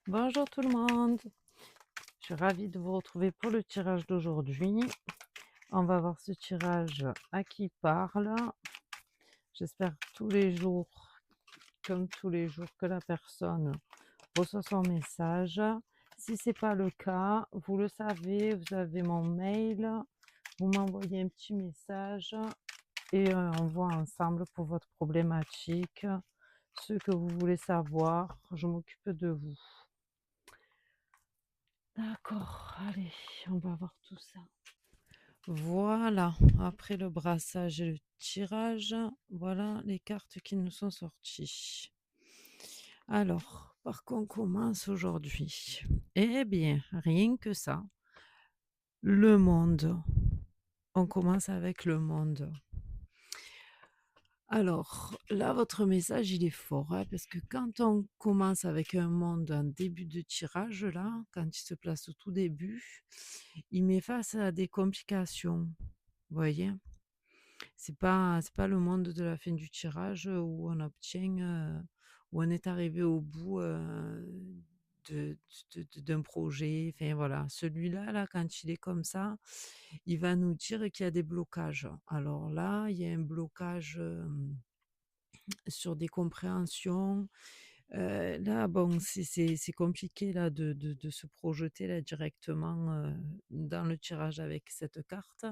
Bonjour tout le monde, je suis ravie de vous retrouver pour le tirage d'aujourd'hui. On va voir ce tirage à qui parle. J'espère tous les jours, comme tous les jours, que la personne reçoit son message. Si ce n'est pas le cas, vous le savez, vous avez mon mail, vous m'envoyez un petit message et on voit ensemble pour votre problématique, ce que vous voulez savoir, je m'occupe de vous. D'accord, allez, on va voir tout ça. Voilà, après le brassage et le tirage, voilà les cartes qui nous sont sorties. Alors, par quoi on commence aujourd'hui? Eh bien, rien que ça. Le monde. On commence avec le monde. Alors, là, votre message, il est fort, hein, parce que quand on commence avec un monde en début de tirage, là, quand il se place au tout début, il met face à des complications. Vous voyez? C'est pas le monde de la fin du tirage où on obtient, où on est arrivé au bout, de d'un projet, enfin voilà. Celui-là, là, quand il est comme ça, il va nous dire qu'il y a des blocages. Alors là, il y a un blocage, sur des compréhensions. Là, bon, c'est compliqué là de se projeter là directement, dans le tirage avec cette carte,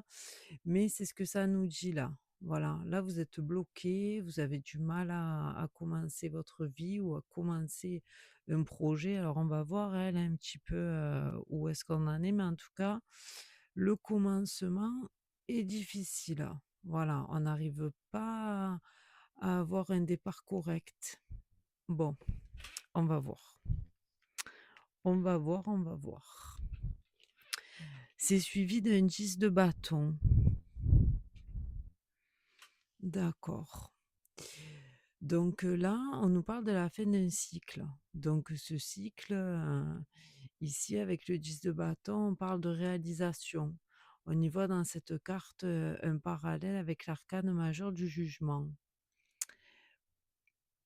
mais c'est ce que ça nous dit là. Voilà, là vous êtes bloqué, vous avez du mal à commencer votre vie ou à commencer un projet. Alors on va voir elle un petit peu, où est-ce qu'on en est, mais en tout cas, le commencement est difficile. Voilà, on n'arrive pas à avoir un départ correct. Bon, on va voir. On va voir, on va voir. C'est suivi d'un 10 de bâton. D'accord. Donc là, on nous parle de la fin d'un cycle. Donc ce cycle, ici avec le 10 de bâton, on parle de réalisation. On y voit dans cette carte un parallèle avec l'arcane majeur du jugement.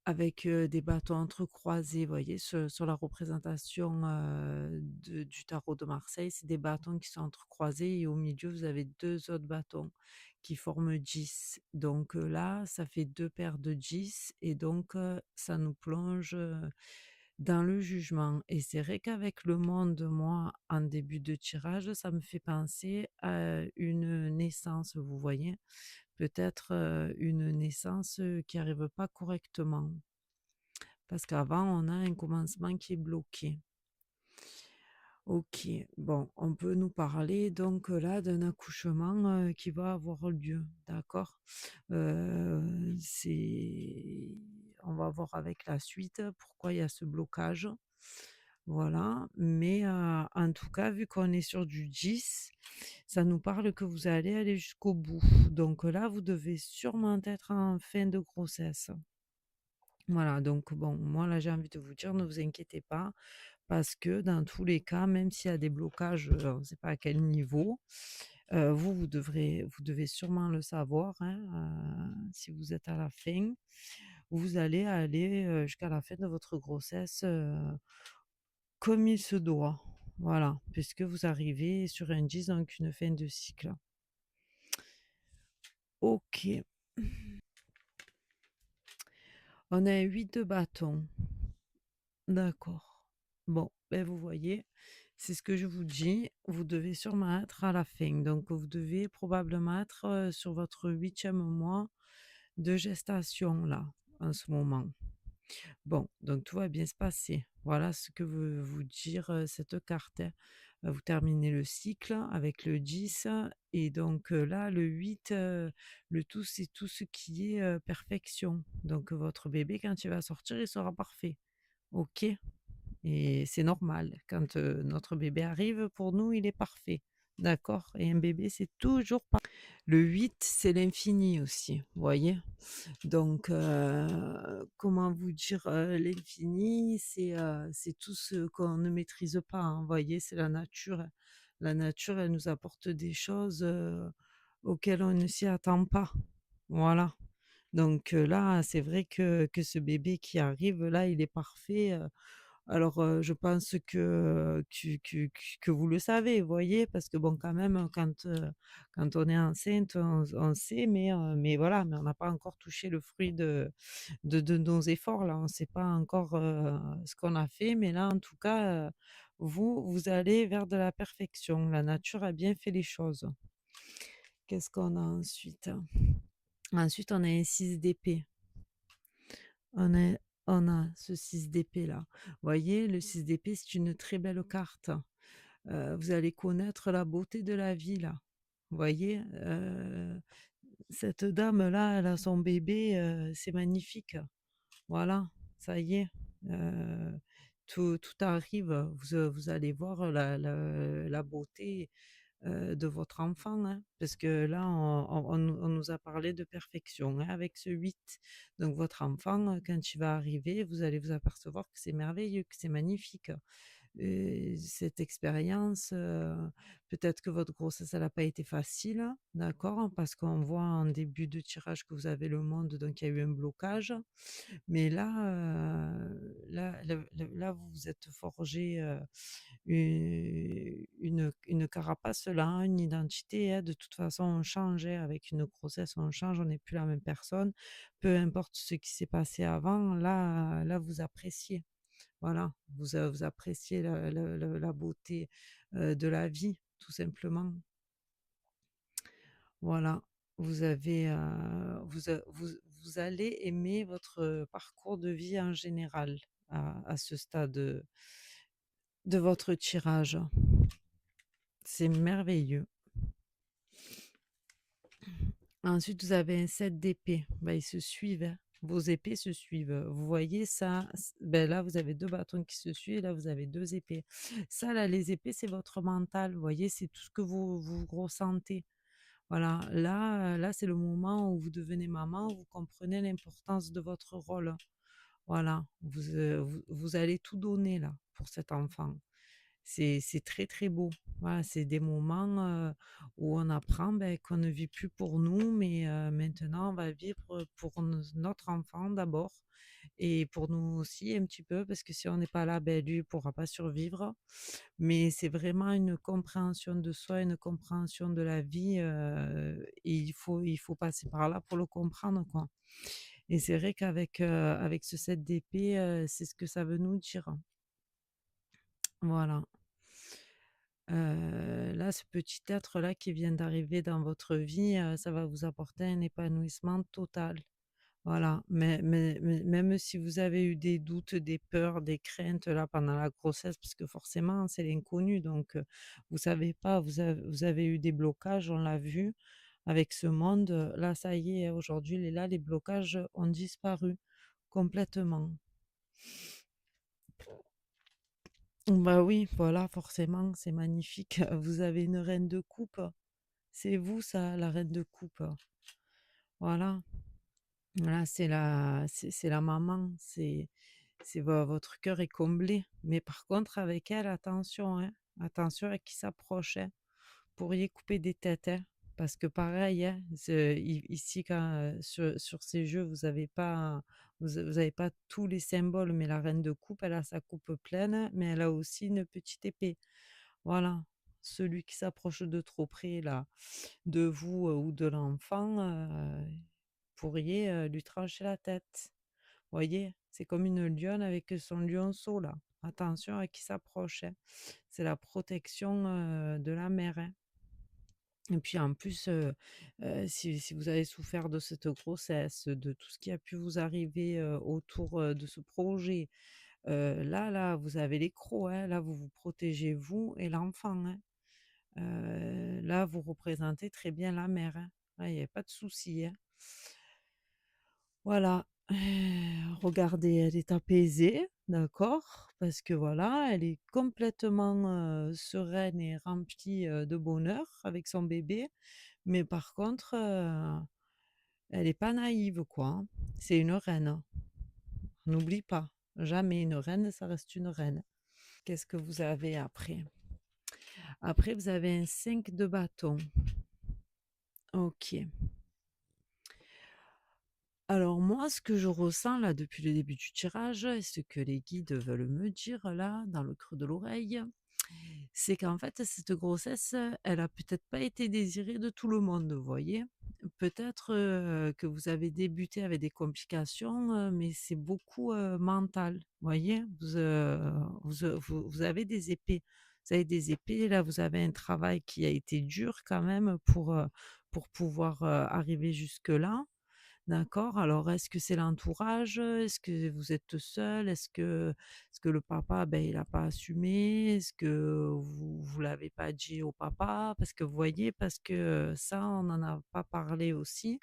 Avec, des bâtons entrecroisés, vous voyez? Sur la représentation, du tarot de Marseille, c'est des bâtons qui sont entrecroisés et au milieu, vous avez 2 autres bâtons qui forment 10. Donc, là, ça fait 2 paires de 10 et donc, ça nous plonge, dans le jugement et c'est vrai qu'avec le monde, moi, en début de tirage, ça me fait penser à une naissance, vous voyez? Peut-être, une naissance, qui arrive pas correctement. Parce qu'avant, on a un commencement qui est bloqué. OK, bon, on peut nous parler donc là d'un accouchement, qui va avoir lieu, d'accord? C'est on va voir avec la suite pourquoi il y a ce blocage. Voilà, mais en tout cas, vu qu'on est sur du 10, ça nous parle que vous allez aller jusqu'au bout. Donc là, vous devez sûrement être en fin de grossesse. Voilà, donc bon, moi là, j'ai envie de vous dire, ne vous inquiétez pas, parce que dans tous les cas, même s'il y a des blocages, on ne sait pas à quel niveau, vous devez sûrement le savoir, hein, si vous êtes à la fin, vous allez aller, jusqu'à la fin de votre grossesse, comme il se doit. Voilà, puisque vous arrivez sur un 10, donc une fin de cycle. OK. On a un 8 de bâton. D'accord. Bon, ben vous voyez, c'est ce que je vous dis, vous devez sûrement être à la fin. Donc vous devez probablement être, sur votre 8e mois de gestation là, en ce moment. Bon, donc tout va bien se passer. Voilà ce que veut vous dire, cette carte, hein. Vous terminez le cycle avec le 10 et donc là le 8, le tout c'est tout ce qui est, perfection. Donc votre bébé quand il va sortir, il sera parfait. OK? Et c'est normal. Quand, notre bébé arrive, pour nous, il est parfait. D'accord? Et un bébé, c'est toujours pas le 8, c'est l'infini aussi, vous voyez? Donc, comment vous dire? L'infini, c'est tout ce qu'on ne maîtrise pas, hein, vous voyez? C'est la nature. La nature, elle nous apporte des choses, auxquelles on ne s'y attend pas. Voilà. Donc, là, c'est vrai que ce bébé qui arrive là, il est parfait, Alors, je pense que vous le savez, vous voyez? Parce que bon, quand même, quand on est enceinte, on sait, mais voilà, mais on n'a pas encore touché le fruit de nos efforts là. On ne sait pas encore, ce qu'on a fait, mais là, en tout cas, vous allez vers de la perfection. La nature a bien fait les choses. Qu'est-ce qu'on a ensuite? Ensuite, on a un 6 d'épée. On a on a ce 6 d'épée là. Vous voyez, le 6 d'épée, c'est une très belle carte. Vous allez connaître la beauté de la vie là. Vous voyez? Cette dame là, elle a son bébé, c'est magnifique. Voilà, ça y est, heu, tout arrive. Vous allez voir la beauté, de votre enfant, hein, parce que là, on nous a parlé de perfection, hein, avec ce 8. Donc votre enfant, quand il va arriver, vous allez vous apercevoir que c'est merveilleux, que c'est magnifique. Cette expérience, peut-être que votre grossesse, elle a pas été facile, d'accord? Parce qu'on voit en début de tirage que vous avez le monde, donc il y a eu un blocage. Mais là, là, vous vous êtes forgé, une carapace là, une identité, hein. De toute façon, on change, hein, avec une grossesse, on change, on n'est plus la même personne. Peu importe ce qui s'est passé avant, là, vous appréciez. Voilà, vous appréciez la beauté, de la vie, tout simplement. Voilà, vous avez, vous allez aimer votre parcours de vie en général à ce stade, de votre tirage. C'est merveilleux. Ensuite, vous avez un 7 d'épée. Bah, ils se suivent, hein. Vos épées se suivent. Vous voyez ça? Ben là, vous avez 2 bâtons qui se suivent, là, vous avez 2 épées. Ça, là, les épées, c'est votre mental. Vous voyez, c'est tout ce que vous ressentez. Voilà, là, c'est le moment où vous devenez maman, où vous comprenez l'importance de votre rôle. Voilà, vous allez tout donner là pour cet enfant. C'est très, très beau. Voilà, c'est des moments, où on apprend, qu'on ne vit plus pour nous, mais maintenant on va vivre pour notre enfant d'abord et pour nous aussi un petit peu parce que si on n'est pas là, lui il pourra pas survivre. Mais c'est vraiment une compréhension de soi, une compréhension de la vie, et il faut passer par là pour le comprendre, quoi. Et c'est vrai qu'avec, avec ce 7 d'épée, c'est ce que ça veut nous dire. Voilà. Là, ce petit être-là qui vient d'arriver dans votre vie, ça va vous apporter un épanouissement total. Voilà, mais même si vous avez eu des doutes, des peurs, des craintes là pendant la grossesse, parce que forcément c'est l'inconnu, donc vous savez pas, vous avez eu des blocages, on l'a vu avec ce monde. Là, ça y est, aujourd'hui, les blocages ont disparu complètement. Bah oui, voilà, forcément, c'est magnifique. Vous avez une reine de coupe. C'est vous ça, la reine de coupe. Voilà. Voilà, c'est la maman, votre cœur est comblé. Mais par contre, avec elle, attention, hein, attention à qui s'approche, hein. Vous pourriez couper des têtes, hein, parce que pareil, hein, ici, quand, sur ces jeux, vous avez pas tous les symboles, mais la reine de coupe, elle a sa coupe pleine, mais elle a aussi une petite épée. Voilà. Celui qui s'approche de trop près, là, de vous, ou de l'enfant, pourriez, lui trancher la tête. Voyez? C'est comme une lionne avec son lionceau là. Attention à qui s'approche, hein. C'est la protection, de la mère, hein. Et puis en plus, si vous avez souffert de cette grossesse, de tout ce qui a pu vous arriver, autour, de ce projet, là, vous avez les crocs, hein. Là, vous vous protégez vous et l'enfant, hein. Là, vous représentez très bien la mère, hein. Là, il y a pas de souci, hein. Voilà, regardez, elle est apaisée, d'accord? Parce que voilà, elle est complètement, sereine et remplie, de bonheur avec son bébé. Mais par contre, elle est pas naïve, quoi, hein. C'est une reine. N'oublie pas, jamais une reine, ça reste une reine. Qu'est-ce que vous avez après? Après, vous avez un 5 de bâton. OK. Alors moi, ce que je ressens là depuis le début du tirage et ce que les guides veulent me dire là, dans le creux de l'oreille, c'est qu'en fait, cette grossesse, elle a peut-être pas été désirée de tout le monde, vous voyez? Peut-être, que vous avez débuté avec des complications, mais c'est beaucoup, mental, vous voyez? Vous avez des épées. Vous avez des épées, là, vous avez un travail qui a été dur quand même pour pouvoir, arriver jusque-là. D'accord. Alors, est-ce que c'est l'entourage? Est-ce que vous êtes seul? Est-ce que le papa, ben, il a pas assumé? Est-ce que vous l'avez pas dit au papa? Parce que vous voyez, parce que, ça, on n'en a pas parlé aussi,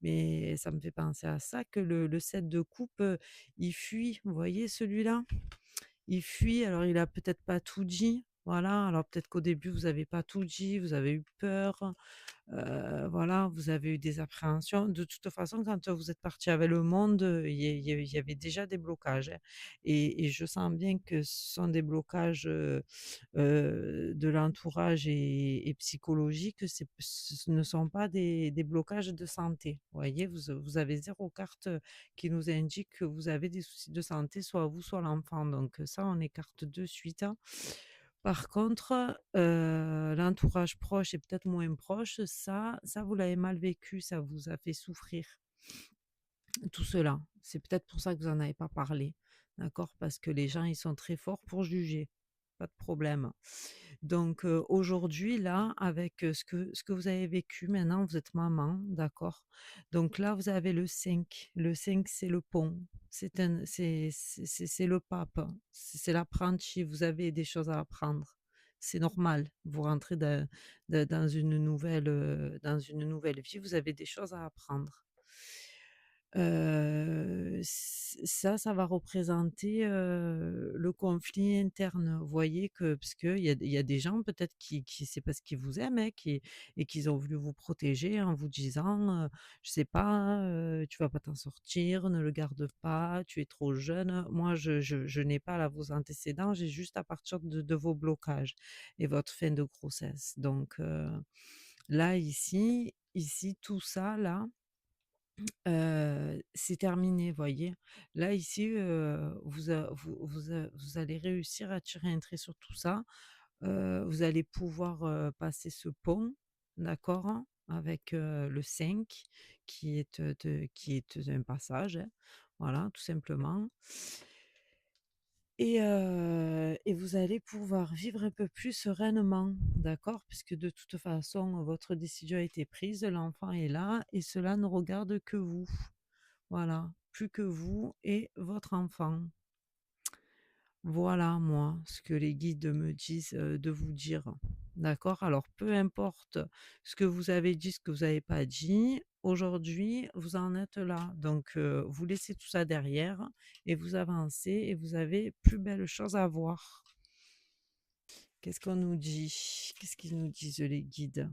mais ça me fait penser à ça, que le 7 de coupe, il fuit. Vous voyez celui-là? Il fuit, alors il a peut-être pas tout dit, voilà. Alors peut-être qu'au début vous avez pas tout dit, vous avez eu peur. Voilà, vous avez eu des appréhensions. De toute façon, quand vous êtes parti avec le monde, il y avait déjà des blocages, hein, et je sens bien que ce sont des blocages, de l'entourage et psychologiques. Ce ne sont pas des blocages de santé. Vous voyez? Vous avez zéro carte, qui nous indique que vous avez des soucis de santé, soit vous, soit l'enfant, donc ça, on écarte de suite, hein. Par contre, l'entourage proche et peut-être moins proche, ça vous l'avez mal vécu, ça vous a fait souffrir, tout cela. C'est peut-être pour ça que vous en avez pas parlé, d'accord? Parce que les gens, ils sont très forts pour juger, pas de problème. Donc, aujourd'hui, là, avec, ce que vous avez vécu, maintenant vous êtes maman, d'accord? Donc là, vous avez le 5. Le 5, c'est le pont, c'est le pape, c'est l'apprenti, vous avez des choses à apprendre. C'est normal, vous rentrez dans une nouvelle vie, vous avez des choses à apprendre. Ça va représenter, le conflit interne. Vous voyez que parce qu'il y a des gens peut-être qui c'est parce qu'ils vous aiment, hein, et qu'ils ont voulu vous protéger en vous disant, je sais pas, «Tu vas pas t'en sortir, ne le garde pas, tu es trop jeune». Moi, je n'ai pas là vos antécédents, j'ai juste à partir de vos blocages et votre fin de grossesse. Donc, là, ici, tout ça là, c'est terminé, voyez? Là, ici, vous allez réussir à tirer un trait sur tout ça. Vous allez pouvoir, passer ce pont, d'accord? Avec, le 5 qui est un passage, hein, voilà, tout simplement. Et vous allez pouvoir vivre un peu plus sereinement, d'accord? Puisque de toute façon, votre décision a été prise, l'enfant est là et cela ne regarde que vous. Voilà, plus que vous et votre enfant. Voilà, moi, ce que les guides me disent, de vous dire. D'accord? Alors peu importe ce que vous avez dit, ce que vous n'avez pas dit, aujourd'hui, vous en êtes là. Donc, vous laissez tout ça derrière et vous avancez et vous avez plus belle chose à voir. Qu'est-ce qu'on nous dit? Qu'est-ce qu'ils nous disent les guides?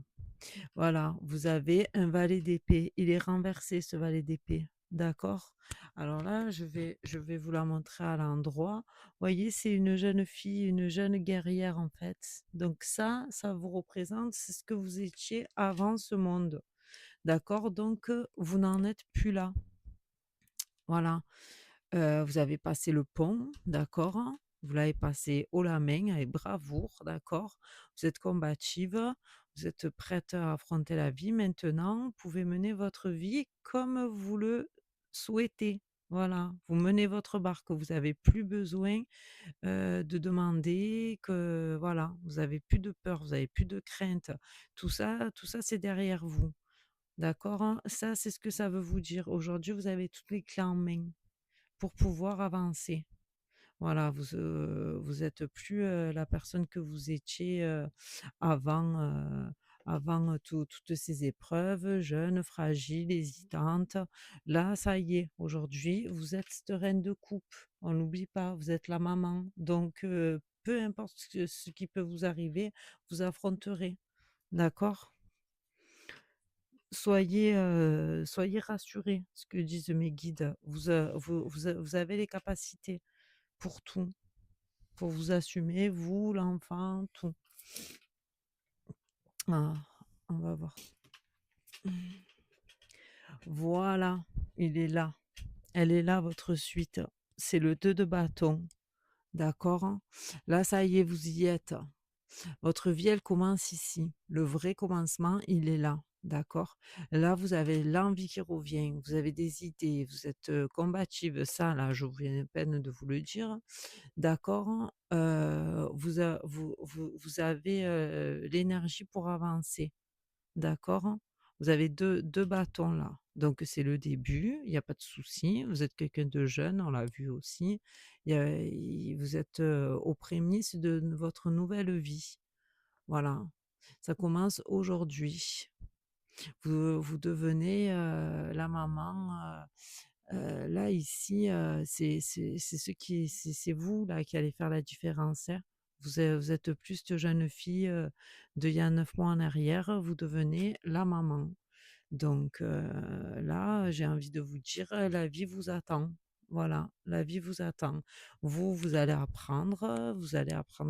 Voilà, vous avez un valet d'épée. Il est renversé, ce valet d'épée. D'accord? Alors là, je vais vous la montrer à l'endroit. Voyez, c'est une jeune fille, une jeune guerrière en fait. Donc ça vous représente, c'est ce que vous étiez avant ce monde. D'accord? Donc, vous n'en êtes plus là. Voilà. Vous avez passé le pont, d'accord? Vous l'avez passé haut la main avec bravoure, d'accord? Vous êtes combative, vous êtes prête à affronter la vie. Maintenant, vous pouvez mener votre vie comme vous le souhaitez. Voilà, vous menez votre barque, vous avez plus besoin, de demander, que voilà, vous avez plus de peur, vous avez plus de crainte. Tout ça, c'est derrière vous, d'accord, hein? Ça, c'est ce que ça veut vous dire. Aujourd'hui, vous avez toutes les clés en main pour pouvoir avancer. Voilà, vous êtes plus, la personne que vous étiez, avant, toutes ces épreuves, jeune, fragile, hésitante. Là, ça y est, aujourd'hui, vous êtes cette reine de coupe. On n'oublie pas, vous êtes la maman. Donc, peu importe ce qui peut vous arriver, vous affronterez. D'accord? Soyez rassurés, ce que disent mes guides. Vous avez les capacités pour tout, pour vous assumer, vous, l'enfant, tout. Ah, on va voir. Voilà. il est là. Elle est là, votre suite. C'est le 2 de bâton, d'accord? Là, ça y est, vous y êtes. Votre vie, elle commence ici. Le vrai commencement, il est là, d'accord? Là, vous avez l'envie qui revient, vous avez des idées, vous êtes, combative, ça là, je viens à peine de vous le dire, d'accord? Vous avez, l'énergie pour avancer. D'accord? Vous avez deux bâtons là. Donc c'est le début, il y a pas de souci. Vous êtes quelqu'un de jeune, on l'a vu aussi. Vous êtes, aux prémices de votre nouvelle vie. Voilà, ça commence aujourd'hui. Vous devenez, la maman, là ici, c'est ce qui c'est vous là qui allez faire la différence, hein. Vous êtes plus cette jeune fille, d'il y a 9 mois en arrière, vous devenez la maman. Donc là, j'ai envie de vous dire, la vie vous attend. Voilà, la vie vous attend. Vous allez apprendre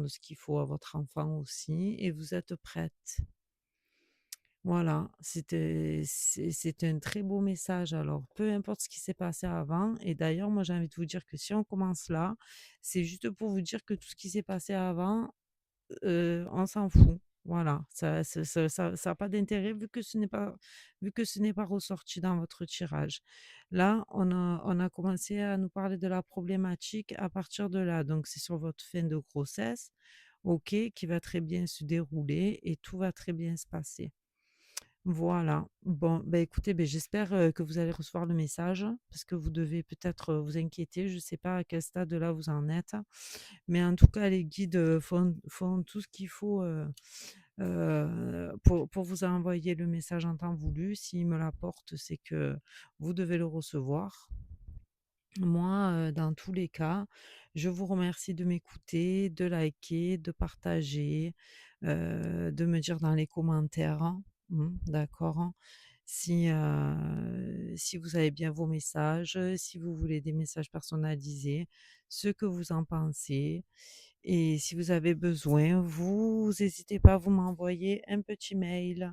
ce qu'il faut à votre enfant aussi et vous êtes prête. Voilà, c'est un très beau message alors, peu importe ce qui s'est passé avant et d'ailleurs, moi, j'ai envie de vous dire que si on commence là, c'est juste pour vous dire que tout ce qui s'est passé avant, on s'en fout. Voilà, ça a pas d'intérêt vu que ce n'est pas ressorti dans votre tirage. Là, on a commencé à nous parler de la problématique à partir de là, donc c'est sur votre fin de grossesse, OK, qui va très bien se dérouler et tout va très bien se passer. Voilà. Bon, bah, écoutez, beh, j'espère, que vous allez recevoir le message parce que vous devez peut-être, vous inquiéter. Je ne sais pas à quel stade là vous en êtes, mais en tout cas, les guides, font tout ce qu'il faut, pour vous envoyer le message en temps voulu. S'ils me l'apportent, c'est que vous devez le recevoir. Moi, dans tous les cas, je vous remercie de m'écouter, de liker, de partager, de me dire dans les commentaires, hein, d'accord? Hein, si vous avez bien vos messages, si vous voulez des messages personnalisés, ce que vous en pensez et si vous avez besoin, vous hésitez pas, vous m'envoyez un petit mail.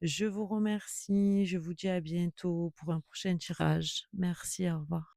Je vous remercie, je vous dis à bientôt pour un prochain tirage. Merci, au revoir.